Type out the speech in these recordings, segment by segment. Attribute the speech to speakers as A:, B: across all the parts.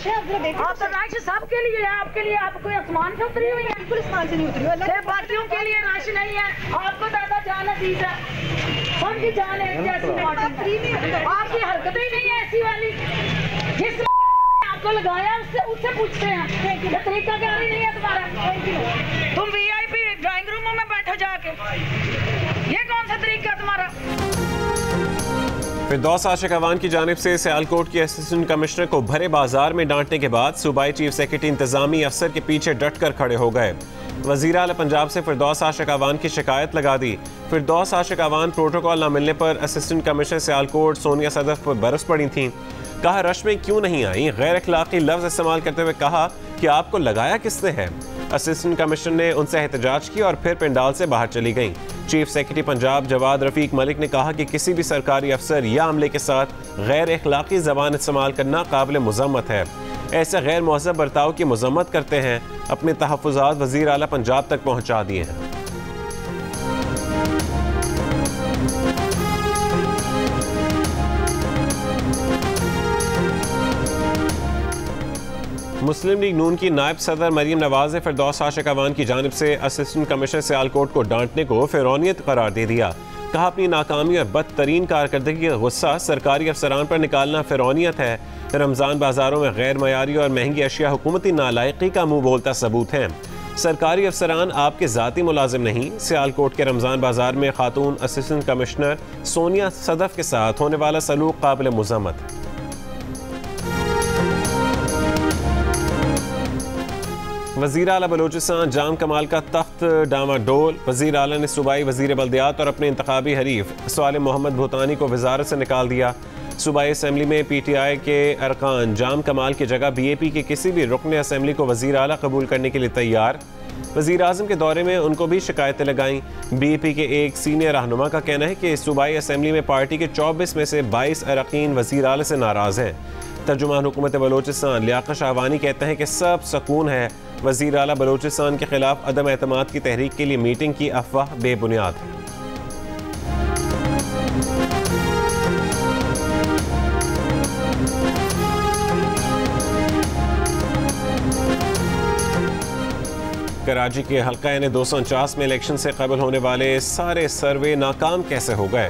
A: Rush है, आप जरा देखिए।
B: आप तो रश सबके लिए है, आपके लिए आप कोई आसमान से उतरी हुई है?
A: बिल्कुल आसमान से नहीं उतरी हुई,
B: बाकियों के लिए रश नहीं है। आपको दादा जान अजीज है, सबकी जान है जैसी आपकी हरकतें ही नहीं है ऐसी वाली। जिस आपको लगाया उससे पूछते हैं तरीका क्या नहीं है तुम्हारा। तुम VIP ड्राइंग रूमों में बैठो जाके, ये कौन सा तरीका तुम्हारा?
C: फिरदौस आशिक अवान की जानिब से सियालकोट के असिस्टेंट कमिश्नर को भरे बाजार में डांटने के बाद सूबाई चीफ सेक्रेटरी इंतजामी अफसर के पीछे डट कर खड़े हो गए। वजीर आला पंजाब से फिरदौस आशिक अवान की शिकायत लगा दी। फिरदौस आशिक अवान प्रोटोकॉल न मिलने पर असिस्टेंट कमिश्नर सियालकोट सोनिया सदफ पर बरस पड़ी थीं। कहा रश में क्यों नहीं आई, गैर अखलाकी लफ्ज इस्तेमाल करते हुए कहा कि आपको लगाया किसने है। असिस्टेंट कमिश्नर ने उनसे एहतजाज किया और फिर पंडाल से बाहर चली गईं। चीफ सेक्रेटरी पंजाब जवाद रफीक मलिक ने कहा कि किसी भी सरकारी अफसर या अमले के साथ गैर अखलाकी ज़बान इस्तेमाल करना काबिल मुज़म्मत है। ऐसे गैर मुहज़्ज़ब बर्ताव की मज़म्मत करते हैं। अपने तहफ़्फ़ुज़ात वज़ीर आला पंजाब तक पहुँचा दिए हैं। मुस्लिम लीग नून की नायब सदर मरीम नवाज ने फिरदौस आशिक अवान की जानिब से असिस्टेंट कमिश्नर सियालकोट को डांटने को फिरौनियत करार दे दिया। कहा अपनी नाकामी और बदतरीन कारकर्दगी का गुस्सा सरकारी अफसरान पर निकालना फिरौनियत है। रमज़ान बाजारों में गैर मयारी और महंगी अशिया हुकूमती नालायकी का मुँह बोलता सबूत है। सरकारी अफसरान आपके ज़ाती मुलाजिम नहीं। सियालकोट के रमज़ान बाजार में खातून असिस्टेंट कमिश्नर सोनिया सदफ के साथ होने वाला सलूक काबिल मुज़म्मत है। वज़ीर आला बलोचिस्तान जाम कमाल का तख्त डामाडोल। वज़ीर आला ने सूबाई वज़ीर बल्दियात और अपने इंतखाबी हरीफ साले मोहम्मद भूतानी को वज़ारत से निकाल दिया। सूबाई असम्बली में PTI के अरकान जाम कमाल की जगह BAP के किसी भी रुकन असम्बली को वज़ीर आला कबूल करने के लिए तैयार। वज़ीर आज़म के दौरे में उनको भी शिकायतें लगाईं। BAP के एक सीनियर रहनुमा का कहना है कि सूबाई असम्बली में पार्टी के 24 में से 22 अरकान वज़ीर आला से नाराज़ हैं। तर्जुमान हुकूमत बलोचिस्तान लियाकत शाहवानी कहते हैं कि सब सकून है। वज़ीर आला बलोचिस्तान के खिलाफ अदम एतमाद की तहरीक के लिए मीटिंग की अफवाह बेबुनियाद है। कराची के हल्का यानी 249 में इलेक्शन से कबल होने वाले सारे सर्वे नाकाम कैसे हो गए?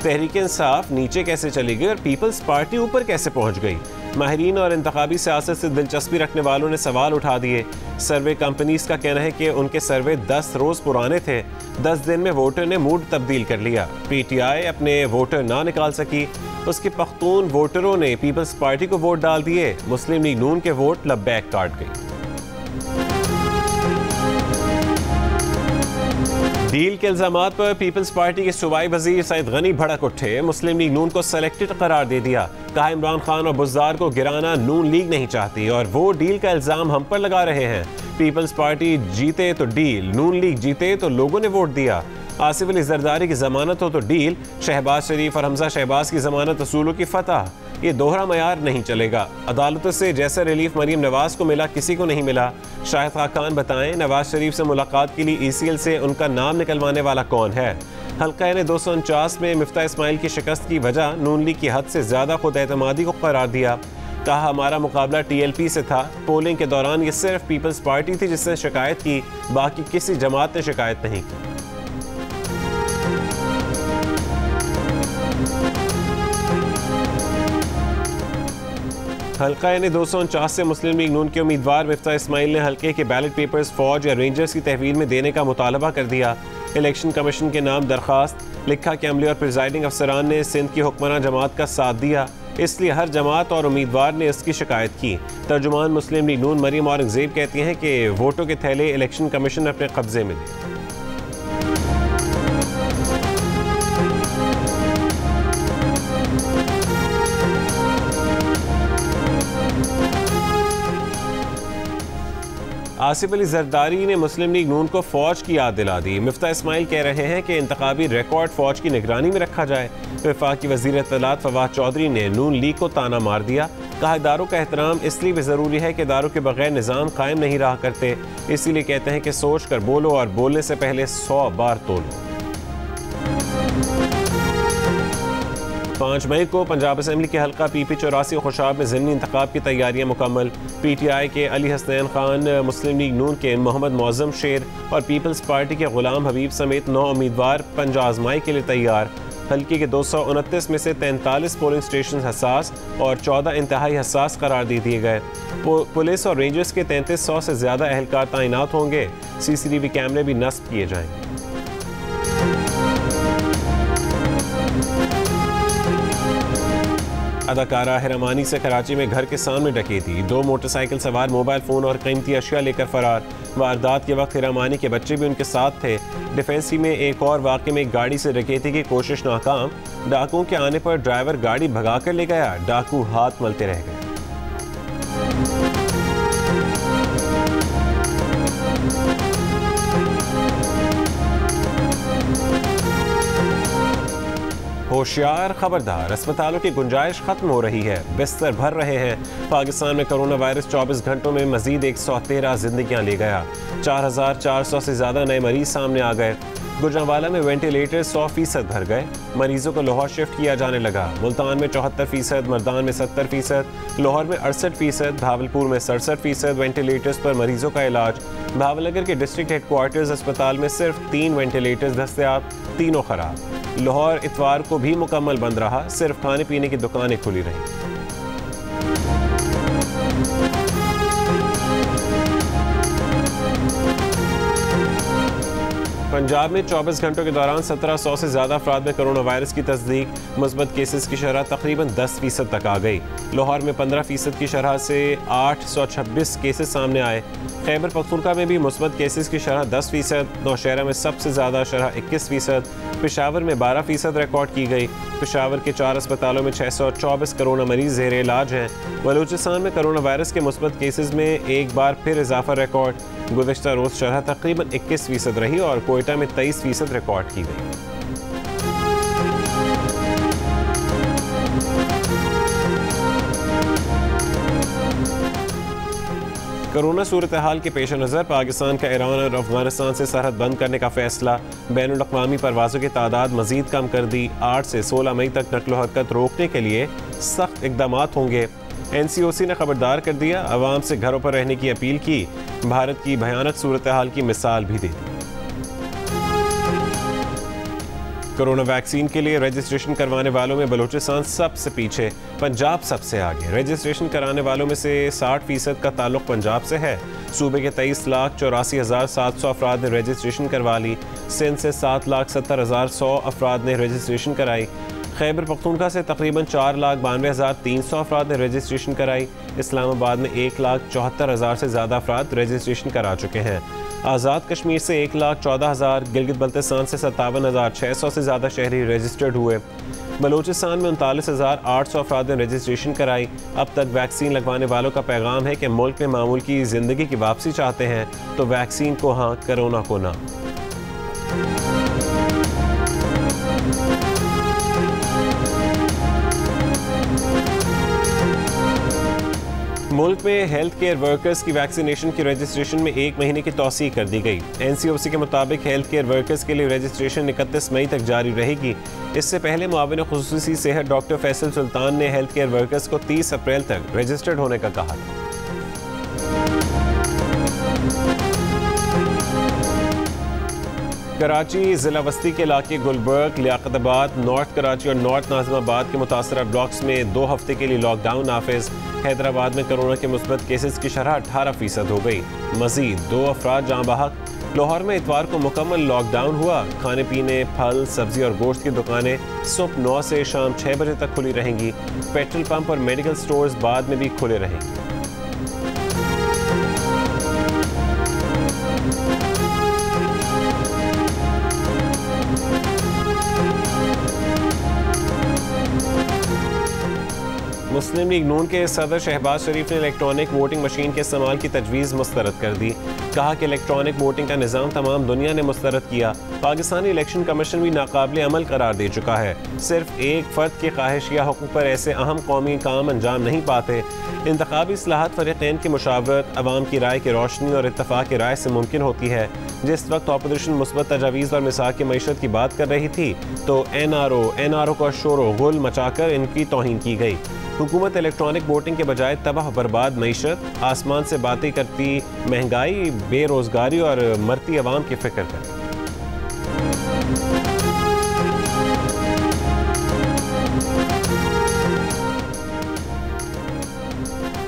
C: तहरीक इंसाफ नीचे कैसे चली गई और पीपल्स पार्टी ऊपर कैसे पहुंच गई? माहिरीन और इंतखाबी सियासत से दिलचस्पी रखने वालों ने सवाल उठा दिए। सर्वे कंपनीज का कहना है कि उनके सर्वे 10 रोज पुराने थे। 10 दिन में वोटर ने मूड तब्दील कर लिया। PTI अपने वोटर ना निकाल सकी। उसके पख्तून वोटरों ने पीपल्स पार्टी को वोट डाल दिए। मुस्लिम लीग नून के वोट लबैक काट गई। डील के इल्जामात पर पीपल्स पार्टी के सूबाई वजीर सईद गनी भड़क उठे। मुस्लिम लीग नून को सेलेक्टेड करार दे दिया। कहा इमरान खान और बुज़दार को गिराना नून लीग नहीं चाहती और वो डील का इल्जाम हम पर लगा रहे हैं। पीपल्स पार्टी जीते तो डील, नून लीग जीते तो लोगों ने वोट दिया। आसिफ अली जरदारी की जमानत हो तो डील, शहबाज शरीफ और हमजा शहबाज की जमानत असूलों की फतह। ये दोहरा मयार नहीं चलेगा। अदालतों से जैसा रिलीफ मरीम नवाज को मिला किसी को नहीं मिला। शाहिद खाकान बताएं नवाज शरीफ से मुलाकात के लिए ECL से उनका नाम निकलवाने वाला कौन है? हल्का ने 249 में मिफ्ता इस्माइल की शिकस्त की वजह नून लीग की हद से ज्यादा खुद एतमादी को करार दिया। कहा हमारा मुकाबला TLP से था। पोलिंग के दौरान ये सिर्फ पीपल्स पार्टी थी जिसने शिकायत की, बाकी किसी जमात ने शिकायत नहीं की। हल्का यानी 249 से मुस्लिम लीग नून के उम्मीदवार मिफ्ता इस्माइल ने हल्के के बैलेट पेपर्स फौज या रेंजर्स की तहवील में देने का मुतालबा कर दिया। इलेक्शन कमीशन के नाम दरखास्त लिखा कि अमले और प्रिजाइडिंग अफसरान ने सिंध की हुक्मरान जमात का साथ दिया, इसलिए हर जमात और उम्मीदवार ने इसकी शिकायत की। तर्जुमान मुस्लिम लीग नून मरीम औरंगजेब कहती हैं कि वोटों के थैले इलेक्शन कमीशन अपने कब्जे में लिए। आसिफ अली जरदारी ने मुस्लिम लीग नून को फौज की याद दिला दी। मिफ्ता इस्माइल कह रहे हैं कि इंतखाबी रिकॉर्ड फौज की निगरानी में रखा जाए। वफाकी वज़ीर इत्तलात फवाद चौधरी ने नून लीग को ताना मार दिया। कहा इदारों का एहतराम इसलिए भी ज़रूरी है कि इदारों के बगैर निज़ाम कायम नहीं रहा करते, इसीलिए कहते हैं कि सोच कर बोलो और बोलने से पहले 100 बार तोलो। 5 मई को पंजाब असम्बली के हल्का PP 84 खुशाब में ज़िमनी इंतखाब की तैयारियां मुकम्मल। PTI के अली हसनैन खान, मुस्लिम लीग नून के मोहम्मद मौज़म शेर और पीपल्स पार्टी के गुलाम हबीब समेत 9 उम्मीदवार पंज आजमाई के लिए तैयार। हल्के के 229 में से 43 पोलिंग स्टेशन हसास और 14 इंतहाई हसास करार दे दिए गए। पुलिस और रेंजर्स के 3300 से ज़्यादा अहलकार तैनात होंगे। CCTV कैमरे भी नस्ब किए जाएंगे। अदाकारा हिरामानी से कराची में घर के सामने डकैती, 2 मोटरसाइकिल सवार मोबाइल फ़ोन और कीमती अशिया लेकर फरार। वारदात के वक्त हिरामानी के बच्चे भी उनके साथ थे। डिफेंसी में एक और वाक़े में गाड़ी से डकैती की कोशिश नाकाम, डाकुओं के आने पर ड्राइवर गाड़ी भगा कर ले गया, डाकू हाथ मलते रह गए। होशियार, खबरदार, अस्पतालों की गुंजाइश खत्म हो रही है, बिस्तर भर रहे हैं। पाकिस्तान में कोरोना वायरस 24 घंटों में मजीद 113 जिंदगियां ले गया। 4400 से ज्यादा नए मरीज सामने आ गए। गुजरांवाला में वेंटिलेटर 100% भर गए। मरीजों को लाहौर शिफ्ट किया जाने लगा। मुल्तान में 74%, मर्दान में 70%, लाहौर में 68%, भावलपुर में 67% वेंटिलेटर्स पर मरीजों का इलाज। भावलगर के डिस्ट्रिक्ट हेडक्वार्टर्स अस्पताल में सिर्फ 3 वेंटिलेटर्स दस्तयाब, तीनों खराब। लाहौर इतवार को भी मुकम्मल बंद रहा, सिर्फ खाने पीने की दुकानें खुली रहीं। पंजाब में 24 घंटों के दौरान 1700 से ज़्यादा अफराद में कोरोना वायरस की तस्दीक। मुस्बत केसेस की शरह तकरीबन 10% तक आ गई। लाहौर में 15% की शरह से 826 केसेस सामने आए। खैबर पख्तूनख्वा में भी मुस्बत केसेस की शरह 10%। नौशहरा में सबसे ज़्यादा शरह 21%। पेशावर में 12% रिकॉर्ड की गई। पेशावर के 4 अस्पतालों में 624 कोरोना मरीज ज़ेरे इलाज हैं। बलूचिस्तान में कोरोना वायरस के मुस्बत केसेस में एक बार फिर इजाफा रिकॉर्ड। गुज़िश्ता रोज़ शरह तकरीबन 21% रही और कोयटा में 23% रिकॉर्ड की गई। कोरोना सूरत हाल के पेश नज़र पाकिस्तान का ईरान और अफगानिस्तान से सरहद बंद करने का फैसला। बैनुल अक़वामी परवाज़ों की तादाद मज़ीद कम कर दी। 8 से 16 मई तक नक़्ल हरकत रोकने के लिए सख्त इक़दामात होंगे। NCOC ने खबरदार कर दिया, अवाम से घरों पर रहने की अपील की। भारत की भयानक सूरत हाल की मिसाल भी दे दी। कोरोना वैक्सीन के लिए रजिस्ट्रेशन करवाने वालों में बलूचिस्तान सबसे पीछे, पंजाब सबसे आगे। रजिस्ट्रेशन कराने वालों में से 60% का ताल्लुक पंजाब से है। सूबे के 23,84,700 अफराद ने रजिस्ट्रेशन करवा ली। सिंध से 7,70,100 अफराद ने रजिस्ट्रेशन कराई। खैबर पख्तूनख्वा से तकरीबन 4,92,300 अफराद ने रजिस्ट्रेशन कराई। इस्लामाबाद में 1,74,000 से ज़्यादा अफराद रजिस्ट्रेशन करा चुके हैं। आज़ाद कश्मीर से 1,14,000, गिलगित बल्तिस्तान से 57,600 से ज़्यादा शहरी रजिस्टर्ड हुए। बलूचिस्तान में 39,800 अफराद ने रजिस्ट्रेशन कराई। अब तक वैक्सीन लगवाने वालों का पैगाम है कि मुल्क में मामूल की ज़िंदगी की वापसी चाहते हैं तो वैक्सीन को हाँ, कोरोना को ना। मुल्क में हेल्थ केयर वर्कर्स की वैक्सीनेशन की रजिस्ट्रेशन में 1 महीने की तौसीह कर दी गई। NCOC के मुताबिक हेल्थ केयर वर्कर्स के लिए रजिस्ट्रेशन 31 मई तक जारी रहेगी। इससे पहले मुआविन खुसूसी सेहत डॉक्टर फैसल सुल्तान ने हेल्थ केयर वर्कर्स को 30 अप्रैल तक रजिस्टर्ड होने का कहा। कराची जिला वस्ती के इलाके गुलबर्ग, लियाकताबाद, नॉर्थ कराची और नॉर्थ नाजिमाबाद के मुतासरा ब्लॉक्स में 2 हफ्ते के लिए लॉकडाउन नाफिज। हैदराबाद में कोरोना के मुस्बत केसेस की शरह 18% हो गई। मजीद 2 अफराद जाँ बहक। लाहौर में इतवार को मुकम्मल लॉकडाउन हुआ। खाने पीने, फल, सब्जी और गोश्त की दुकानें सुबह 9 से शाम 6 बजे तक खुली रहेंगी। पेट्रोल पंप और मेडिकल स्टोर्स बाद में भी खुले रहेंगे। मुस्लिम लीग नून के सदर शहबाज शरीफ ने इलेक्ट्रॉनिक वोटिंग मशीन के इस्तेमाल की तजवीज़ मुस्तरद कर दी। कहा कि इलेक्ट्रॉनिक वोटिंग का निज़ाम तमाम दुनिया ने मुस्तरद किया। पाकिस्तानी इलेक्शन कमीशन भी नाकाबिल अमल करार दे चुका है। सिर्फ एक फ़र्द की ख्वाहिश या हुकूक पर ऐसे अहम कौमी काम अंजाम नहीं पाते। इंतखाबी इस्लाहात फ़रीक़ैन की मुशावरत, अवाम की राय की रोशनी और इत्तफ़ाक़ की राय से मुमकिन होती है। जिस वक्त अपोजिशन मुस्बत तजावीज़ और मिसाक की मईशत की बात कर रही थी तो NRO का शोर गुल मचाकर इनकी तौहीन की गई। हुकूमत इलेक्ट्रॉनिक वोटिंग के बजाय तबाह बर्बाद मईशत, आसमान से बातें करती महंगाई, बेरोज़गारी और मरती अवाम की फ़िक्र कर।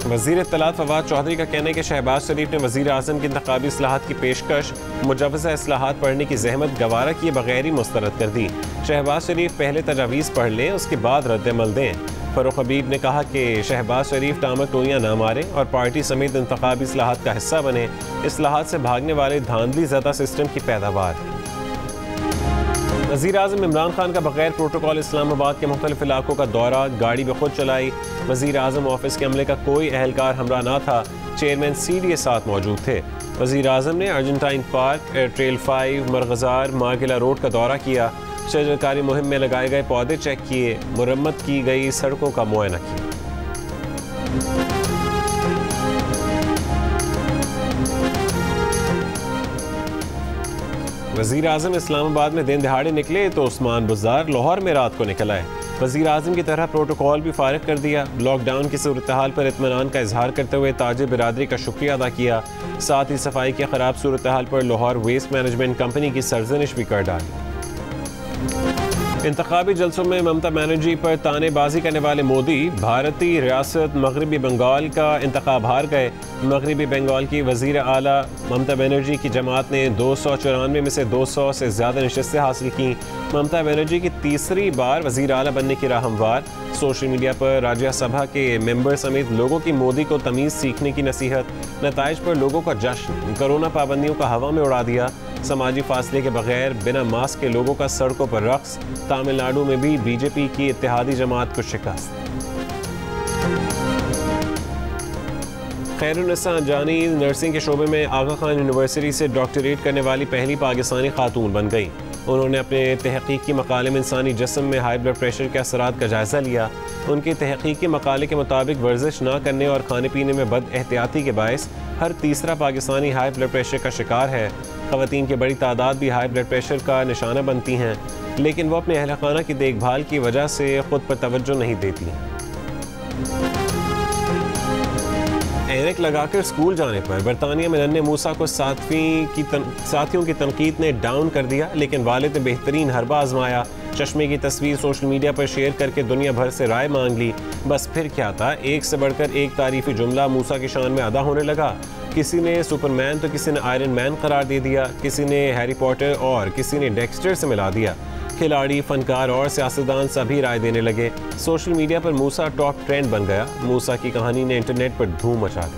C: वज़ीर इत्तलात फवाद चौधरी का कहना है कि शहबाज शरीफ ने वज़ीर आज़म की इंतखाबी इस्लाहात की पेशकश मुजव्वज़ा इस्लाहात पढ़ने की जहमत गवारा किए बगैर ही मुस्तरद कर दी। शहबाज शरीफ पहले तजावीज़ पढ़ लें, उसके बाद रद्द-ए-अमल दें। फ़ारूक हबीब ने कहा कि शहबाज शरीफ टामक टोइयाँ ना मारें और पार्टी समेत इंतखाबी इस्लाहात का हिस्सा बने। इस्लाहात से भागने वाले धांधली ज़दा सिस्टम की पैदावार। वज़ीर आज़म इमरान खान का बगैर प्रोटोकॉल इस्लामाबाद के मुख्तलिफ इलाकों का दौरा, गाड़ी में खुद चलाई। वज़ीर आज़म ऑफिस के अमले का कोई अहलकार हमरा ना था। चेयरमैन CDA साथ मौजूद थे। वज़ीर आज़म ने अर्जेंटाइन पार्क, ट्रेल 5, मरगज़ार, मागिला रोड का दौरा किया। शजरकारी मुहिम में लगाए गए पौधे चेक किए। मुरम्मत की गई सड़कों का मुआयना किया। वज़ीर आज़म इस्लामाबाद में दिन दिहाड़े निकले तो उस्मान बुज़दार लाहौर में रात को निकल आए। वज़ीर आज़म की तरह प्रोटोकॉल भी फारिग कर दिया। लॉकडाउन की सूरत हाल पर इत्मीनान का इजहार करते हुए ताजिर बिरादरी का शुक्रिया अदा किया। साथ ही सफाई की ख़राब सूरत हाल पर लाहौर वेस्ट मैनेजमेंट कंपनी की सरजनिश भी कर डाली। इंतखाबी जलसों में ममता बनर्जी पर तानेबाजी करने वाले मोदी भारतीय रियासत मगरबी बंगाल का इंतखाब हार गए। मगरबी बंगाल की वज़ीर आला ममता बनर्जी की जमात ने 294 में से 200 से ज़्यादा नशस्तें हासिल की। ममता बनर्जी की तीसरी बार वज़ीर आला बनने की राह हमवार। सोशल मीडिया पर राज्यसभा के मेंबर समेत लोगों की मोदी को तमीज़ सीखने की नसीहत। नताइज पर लोगों का जश्न। कोरोना पाबंदियों का हवा में उड़ा दिया। समाजी फासले के बगैर बिना मास्क के लोगों का सड़कों पर रक्स। तमिलनाडु में भी BJP की इत्तेहादी जमात को शिकस्त। खैरुन्निसा जानी नर्सिंग के शोबे में आगा खान यूनिवर्सिटी से डॉक्टरेट करने वाली पहली पाकिस्तानी खातून बन गई। उन्होंने अपने तहकीकी मकाले में इंसानी जिस्म में हाई ब्लड प्रेशर के असरात का जायज़ा लिया। उनके तहकीकी मकाले के मुताबिक वर्जिश ना करने और खाने पीने में बद एहतियाती के बायस हर तीसरा पाकिस्तानी हाई ब्लड प्रेशर का शिकार है। ख़वातीन की बड़ी तादाद भी हाई ब्लड प्रेशर का निशाना बनती हैं, लेकिन वो अपने अहल खाना की देखभाल की वजह से ख़ुद पर तवज्जो नहीं देती हैं। एनक लगाकर स्कूल जाने पर बरतानिया में नन्हे मूसा को साथियों की तनकीद ने डाउन कर दिया, लेकिन वालिद ने बेहतरीन हरबा आजमाया। चश्मे की तस्वीर सोशल मीडिया पर शेयर करके दुनिया भर से राय मांग ली। बस फिर क्या था, एक से बढ़कर एक तारीफी जुमला मूसा की शान में अदा होने लगा। किसी ने सुपरमैन तो किसी ने आयरन मैन करार दे दिया, किसी ने हैरी पॉटर और किसी ने डेक्स्टर से मिला दिया। खिलाड़ी, फनकार और सियासतदान सभी राय देने लगे। सोशल मीडिया पर मूसा टॉप ट्रेंड बन गया। मूसा की कहानी ने इंटरनेट पर धूम मचा दी।